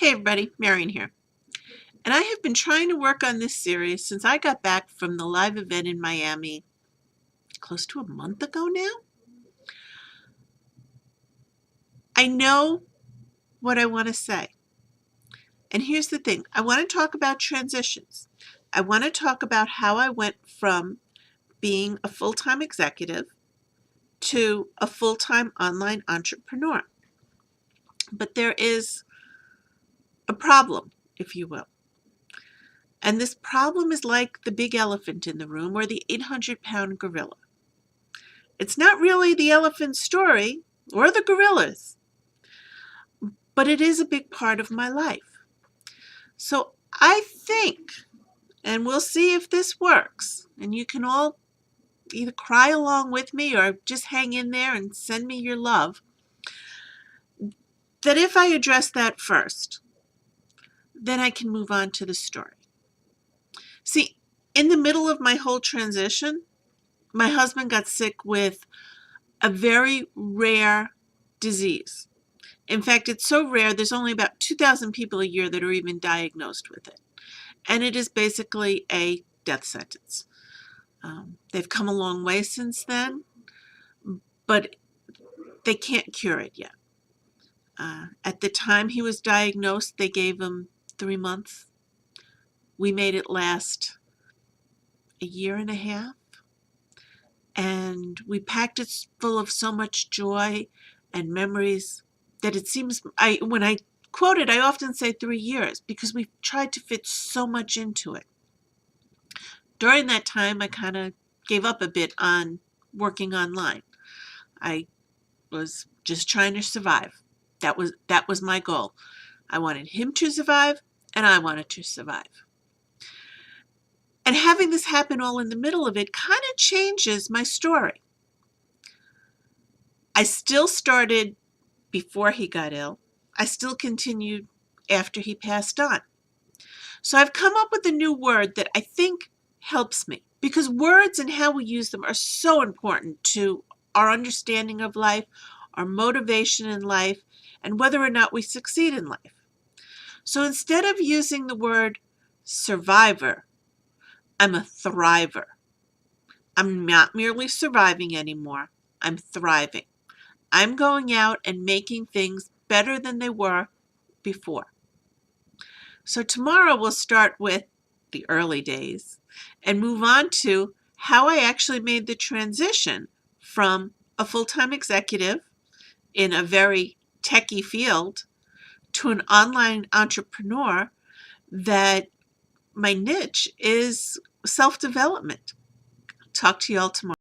Hey everybody, Marion here. And I have been trying to work on this series since I got back from the live event in Miami close to a month ago now. I know what I want to say. And here's the thing. I want to talk about transitions. I want to talk about how I went from being a full-time executive to a full-time online entrepreneur. But there is a problem, if you will. And this problem is like the big elephant in the room or the 800-pound gorilla. It's not really the elephant's story or the gorilla's, but it is a big part of my life. So I think, and we'll see if this works, and you can all either cry along with me or just hang in there and send me your love, that if I address that first, then I can move on to the story. See, in the middle of my whole transition, my husband got sick with a very rare disease. In fact, it's so rare, there's only about 2,000 people a year that are even diagnosed with it. And it is basically a death sentence. They've come a long way since then, but they can't cure it yet. At the time he was diagnosed, they gave him 3 months. We made it last a year and a half. And we packed it full of so much joy and memories that it seems, when I quote it, I often say 3 years because we tried to fit so much into it. During that time, I kind of gave up a bit on working online. I was just trying to survive. That was my goal. I wanted him to survive, and I wanted to survive. And having this happen all in the middle of it kind of changes my story. I still started before he got ill. I still continued after he passed on. So I've come up with a new word that I think helps me, because words and how we use them are so important to our understanding of life, our motivation in life, and whether or not we succeed in life. So instead of using the word survivor, I'm a thriver. I'm not merely surviving anymore. I'm thriving. I'm going out and making things better than they were before. So tomorrow we'll start with the early days and move on to how I actually made the transition from a full-time executive in a very techie field to an online entrepreneur that my niche is self-development. Talk to you all tomorrow.